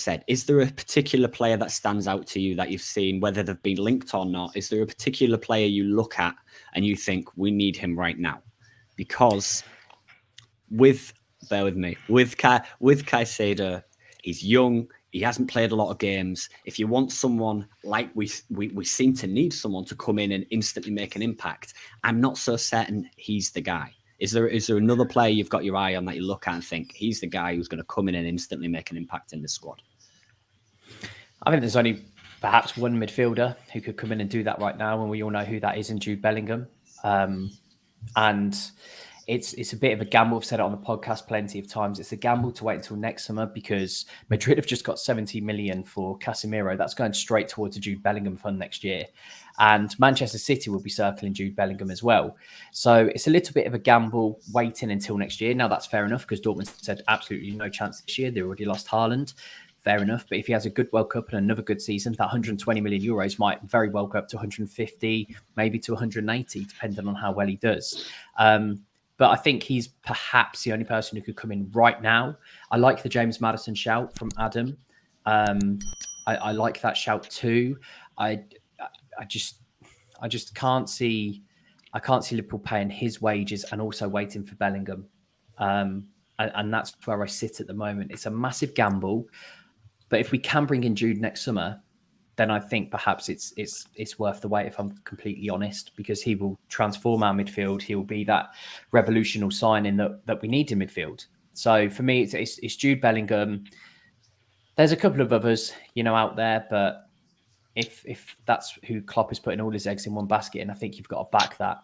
said, is there a particular player that stands out to you that you've seen, whether they've been linked or not? Is there a particular player you look at and you think we need him right now? Because bear with me, with Caicedo, he's young. He hasn't played a lot of games. If you want someone like we seem to need someone to come in and instantly make an impact, I'm not so certain he's the guy. Is there another player you've got your eye on that you look at and think he's the guy who's going to come in and instantly make an impact in the squad? I think there's only perhaps one midfielder who could come in and do that right now, and we all know who that is in Jude Bellingham. And it's a bit of a gamble. I've said it on the podcast plenty of times. It's a gamble to wait until next summer because Madrid have just got 70 million for Casemiro. That's going straight towards the Jude Bellingham fund next year. And Manchester City will be circling Jude Bellingham as well. So it's a little bit of a gamble waiting until next year. Now, that's fair enough because Dortmund said absolutely no chance this year. They already lost Haaland. Fair enough. But if he has a good World Cup and another good season, that 120 million euros might very well go up to 150, maybe to 180, depending on how well he does. But I think he's perhaps the only person who could come in right now. I like the James Maddison shout from Adam. I like that shout too. I just can't see Liverpool paying his wages and also waiting for Bellingham. And that's where I sit at the moment. It's a massive gamble. But if we can bring in Jude next summer, then I think perhaps it's worth the wait, if I'm completely honest, because he will transform our midfield. He will be that revolutionary signing that we need in midfield. So for me, it's Jude Bellingham. There's a couple of others, out there, but if that's who Klopp is putting all his eggs in one basket, and I think you've got to back that.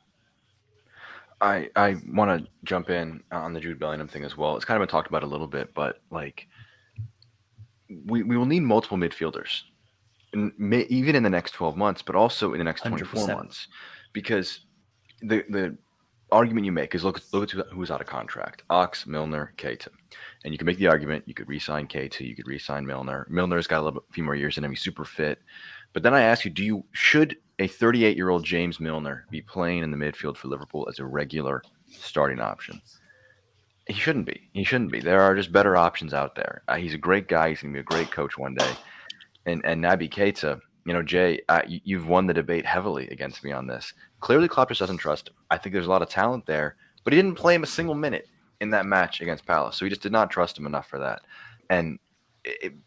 I want to jump in on the Jude Bellingham thing as well. It's kind of been talked about a little bit, but we will need multiple midfielders. Even in the next 12 months, but also in the next 24 100%. months, because the argument you make is look at who's out of contract: Ox, Milner, Keita, and you can make the argument you could re-sign Keita, you could re-sign Milner. Milner's got a few more years in him; he's super fit. But then I ask you, should a 38-year-old James Milner be playing in the midfield for Liverpool as a regular starting option? He shouldn't be. He shouldn't be. There are just better options out there. He's a great guy. He's going to be a great coach one day. And Naby Keita, Jay, you've won the debate heavily against me on this. Clearly, Klopp just doesn't trust him. I think there's a lot of talent there, but he didn't play him a single minute in that match against Palace. So he just did not trust him enough for that. And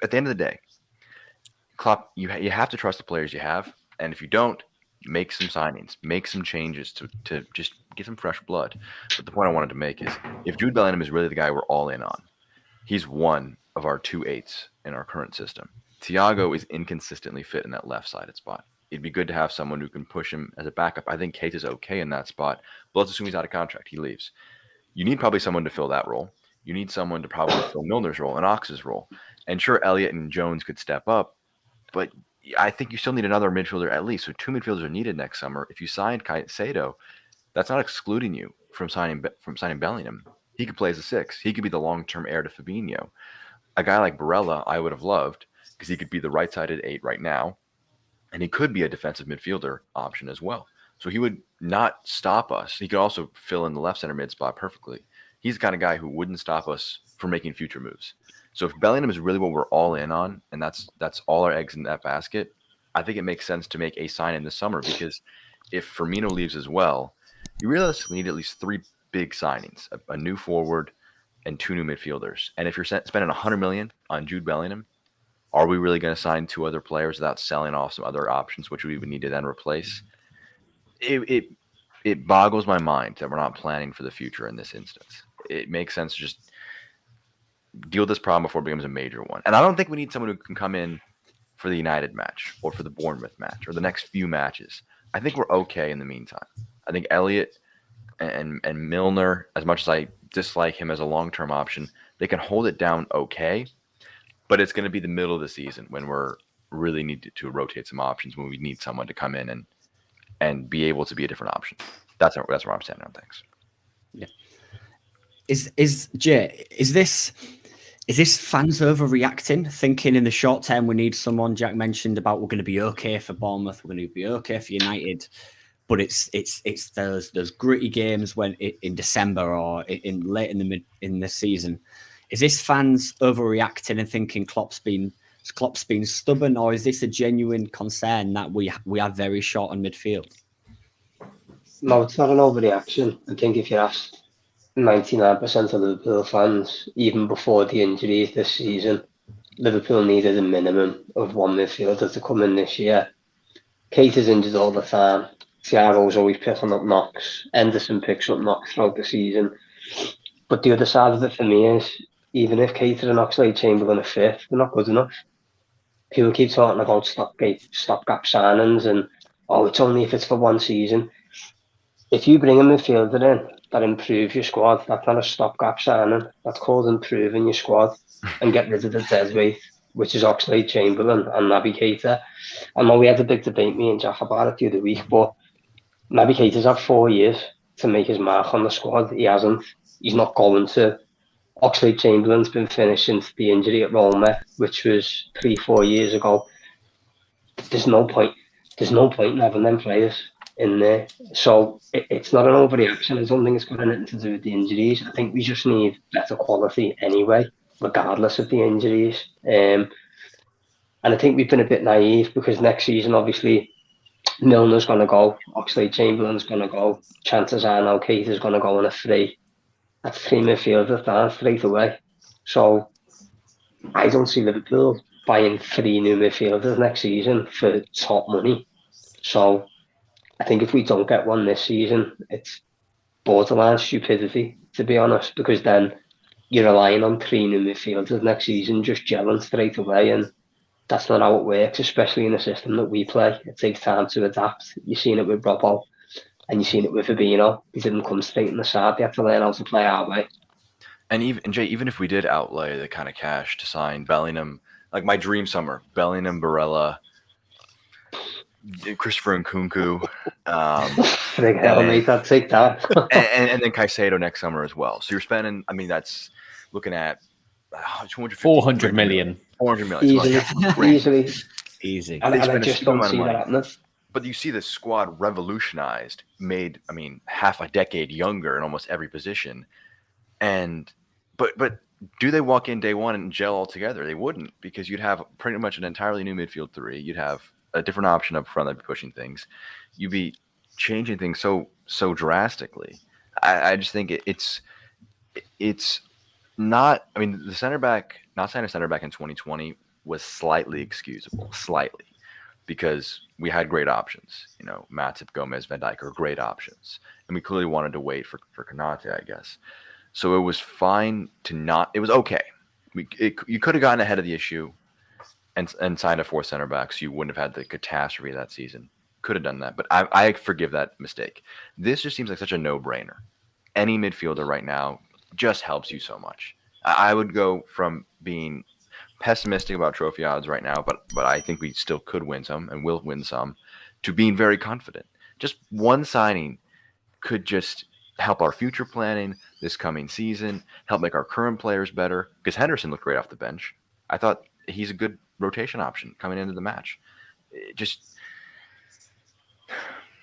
at the end of the day, Klopp, you have to trust the players you have. And if you don't, make some signings, make some changes to just get some fresh blood. But the point I wanted to make is if Jude Bellingham is really the guy we're all in on, he's one of our 2-8s in our current system. Thiago is inconsistently fit in that left-sided spot. It'd be good to have someone who can push him as a backup. I think Keita's okay in that spot, but let's assume he's out of contract. He leaves. You need probably someone to fill that role. You need someone to probably fill Milner's role and Ox's role. And sure, Elliott and Jones could step up, but I think you still need another midfielder at least. So 2 midfielders are needed next summer. If you signed Caicedo, that's not excluding you from signing Bellingham. He could play as a 6. He could be the long-term heir to Fabinho. A guy like Barella, I would have loved, because he could be the right-sided 8 right now, and he could be a defensive midfielder option as well. So he would not stop us. He could also fill in the left center mid spot perfectly. He's the kind of guy who wouldn't stop us from making future moves. So if Bellingham is really what we're all in on, and that's all our eggs in that basket, I think it makes sense to make a sign in this summer, because if Firmino leaves as well, you realistically need at least 3 big signings, a new forward and 2 new midfielders. And if you're spending 100 million on Jude Bellingham, are we really going to sign 2 other players without selling off some other options, which we would need to then replace? It boggles my mind that we're not planning for the future in this instance. It makes sense to just deal with this problem before it becomes a major one. And I don't think we need someone who can come in for the United match or for the Bournemouth match or the next few matches. I think we're okay in the meantime. I think Elliott and Milner, as much as I dislike him as a long-term option, they can hold it down okay. But it's going to be the middle of the season when we're really need to rotate some options, when we need someone to come in and be able to be a different option. That's where I'm standing on things. Yeah. Is this fans overreacting, thinking in the short term we need someone? Jack mentioned about we're going to be okay for Bournemouth, we're going to be okay for United, but it's those gritty games when in December or in late in the season. Is this fans overreacting and thinking Klopp's been Has Klopp's been stubborn, or is this a genuine concern that we are very short on midfield? No, it's not an overreaction. I think if you asked 99% of Liverpool fans, even before the injuries this season, Liverpool needed a minimum of one midfielder to come in this year. Kate is injured all the time. Thiago's always picking up knocks. Henderson picks up knocks throughout the season. But the other side of it for me is, even if Keita and Oxlade-Chamberlain are fit, they're not good enough. People keep talking about stopgap signings and, oh, it's only if it's for one season. If you bring a midfielder in that improves your squad, that's not a stopgap signing. That's called improving your squad and get rid of the dead weight, which is Oxlade-Chamberlain and Naby Keita. I know we had a big debate, me and Jack, about it the other week, but Naby Keita's had 4 years to make his mark on the squad. He hasn't. He's not going to. Oxlade-Chamberlain's been finished since the injury at Roma, which was 3-4 years ago. There's no point. There's no point in having them players in there. So it's not an overreaction. I don't think it's got anything to do with the injuries. I think we just need better quality anyway, regardless of the injuries. And I think we've been a bit naive because next season, obviously, Milner's going to go, Oxlade-Chamberlain's going to go. Chances are now Keita's going to go on a free. That's 3 midfielders down straight away. So I don't see Liverpool buying 3 new midfielders next season for top money. So I think if we don't get one this season, it's borderline stupidity, to be honest, because then you're relying on 3 new midfielders next season just gelling straight away, and that's not how it works, especially in the system that we play. It takes time to adapt. You've seen it with Robbo, and you've seen it with Fabinho. He didn't come straight in the side. They had to learn how to play our way. And even if we did outlay the kind of cash to sign Bellingham, like my dream summer, Bellingham, Barella, Christopher Nkunku, Mate, I'd take that. and then Caicedo next summer as well. So you're spending, I mean, that's looking at 400 million. 400 million. Easily. And I just don't see that happening. But you see the squad revolutionized, made, I mean, half a decade younger in almost every position. And but do they walk in day one and gel all together? They wouldn't, because you'd have pretty much an entirely new midfield 3. You'd have a different option up front that'd be pushing things. You'd be changing things so drastically. I just think it's not. I mean, the center back, not signing a center back in 2020 was slightly excusable, because we had great options. You know, Matip, Gomez, Van Dijk are great options, and we clearly wanted to wait for Konate, I guess. So it was fine to not. It was okay. You could have gotten ahead of the issue and signed a 4th center back, so you wouldn't have had the catastrophe that season. Could have done that, but I forgive that mistake. This just seems like such a no-brainer. Any midfielder right now just helps you so much. I would go from being pessimistic about trophy odds right now, but I think we still could win some and will win some, to being very confident. Just one signing could just help our future planning this coming season, help make our current players better, because Henderson looked great off the bench. I thought he's a good rotation option coming into the match. It just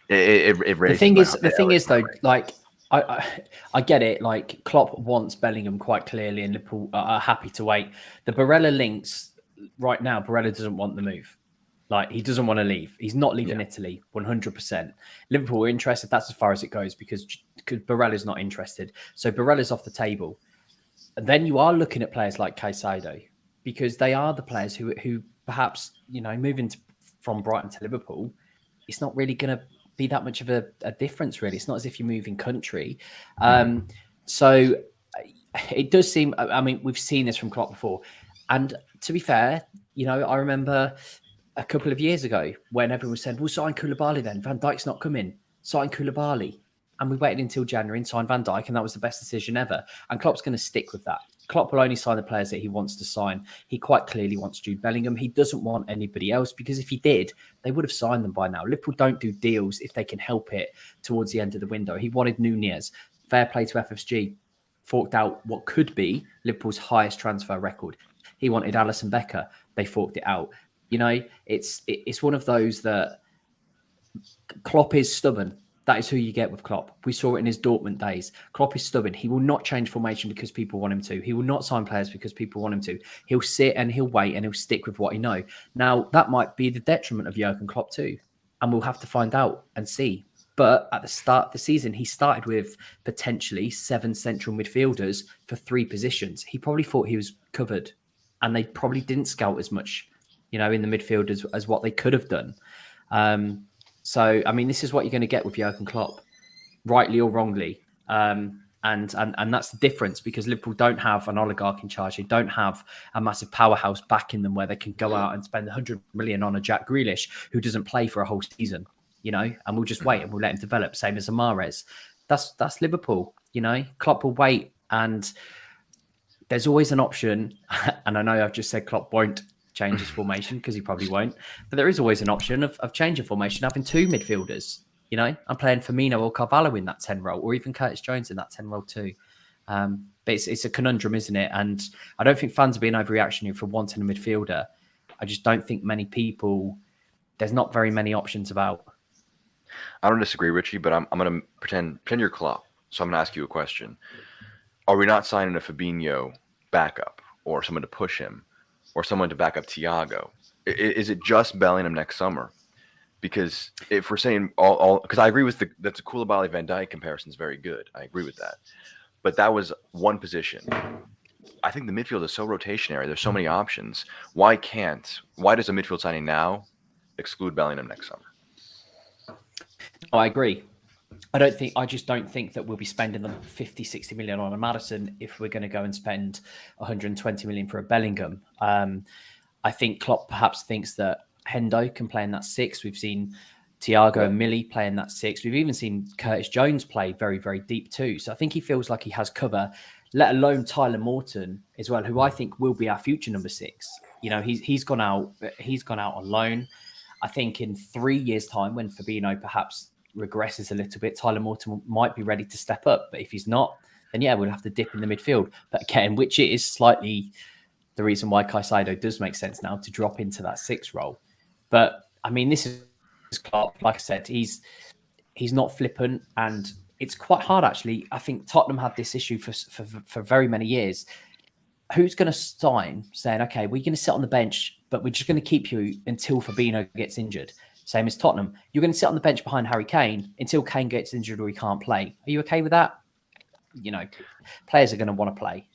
it the thing is though, like I get it. Like, Klopp wants Bellingham quite clearly, and Liverpool are happy to wait. The Barella links right now. Barella doesn't want the move. Like, he doesn't want to leave. He's not leaving Italy, 100%. Liverpool are interested. That's as far as it goes, because Barella's not interested. So Barella's off the table. And then you are looking at players like Caicedo, because they are the players who perhaps, you know, moving from Brighton to Liverpool, it's not really going to be that much of a difference, really. It's not as if you're moving country. So it does seem, I mean, we've seen this from Klopp before. And to be fair, you know, I remember a couple of years ago when everyone said, we'll sign Koulibaly then. Van Dijk's not coming. Sign Koulibaly. And we waited until January and signed Van Dijk, and that was the best decision ever. And Klopp's going to stick with that. Klopp will only sign the players that he wants to sign. He quite clearly wants Jude Bellingham. He doesn't want anybody else, because if he did, they would have signed them by now. Liverpool don't do deals if they can help it towards the end of the window. He wanted Nunez. Fair play to FSG. Forked out what could be Liverpool's highest transfer record. He wanted Alisson Becker. They forked it out. You know, it's one of those that Klopp is stubborn. That is who you get with Klopp. We saw it in his Dortmund days. Klopp is stubborn. He will not change formation because people want him to. He will not sign players because people want him to. He'll sit and he'll wait and he'll stick with what he knows. Now, that might be the detriment of Jurgen Klopp too. And we'll have to find out and see. But at the start of the season, he started with potentially 7 central midfielders for 3 positions. He probably thought he was covered. And they probably didn't scout as much, in the midfield as what they could have done. So, I mean, this is what you're going to get with Jurgen Klopp, rightly or wrongly. And that's the difference, because Liverpool don't have an oligarch in charge. They don't have a massive powerhouse backing them where they can go out and spend 100 million on a Jack Grealish who doesn't play for a whole season, and we'll just wait and we'll let him develop. Same as Mahrez. That's Liverpool, Klopp will wait, and there's always an option. And I know I've just said Klopp won't change his formation because he probably won't, but there is always an option of changing formation, having 2 midfielders. I'm playing Firmino or Carvalho in that 10 role, or even Curtis Jones in that 10 role too. But it's a conundrum, isn't it? And I don't think fans are being overreactionary for wanting a midfielder. I just don't think there's not very many options about. I don't disagree, Richie, but I'm going to pretend you're Klopp. So I'm going to ask you a question. Are we not signing a Fabinho backup, or someone to push him, or someone to back up Thiago? Is it just Bellingham next summer? Because if we're saying because I agree with that's a Koulibaly Van Dijk comparison is very good. I agree with that. But that was one position. I think the midfield is so rotationary. There's so many options. Why does a midfield signing now exclude Bellingham next summer? Oh, I agree. I just don't think that we'll be spending the 50, 60 million on a Maddison if we're going to go and spend 120 million for a Bellingham. I think Klopp perhaps thinks that Hendo can play in that 6. We've seen Thiago and Millie play in that 6. We've even seen Curtis Jones play very, very deep too. So I think he feels like he has cover, let alone Tyler Morton as well, who I think will be our future number 6. He's gone out on loan. I think in 3 years' time, when Fabinho perhaps regresses a little bit, Tyler Morton might be ready to step up. But if he's not, then we'll have to dip in the midfield. But again, which it is slightly the reason why Caicedo does make sense now to drop into that 6 role. But I mean, this is Klopp. Like I said, he's not flippant, and it's quite hard actually. I think Tottenham had this issue for very many years. Who's going to sign saying, okay, we're going to sit on the bench, but we're just going to keep you until Fabinho gets injured? Same as Tottenham. You're going to sit on the bench behind Harry Kane until Kane gets injured or he can't play. Are you okay with that? Players are going to want to play.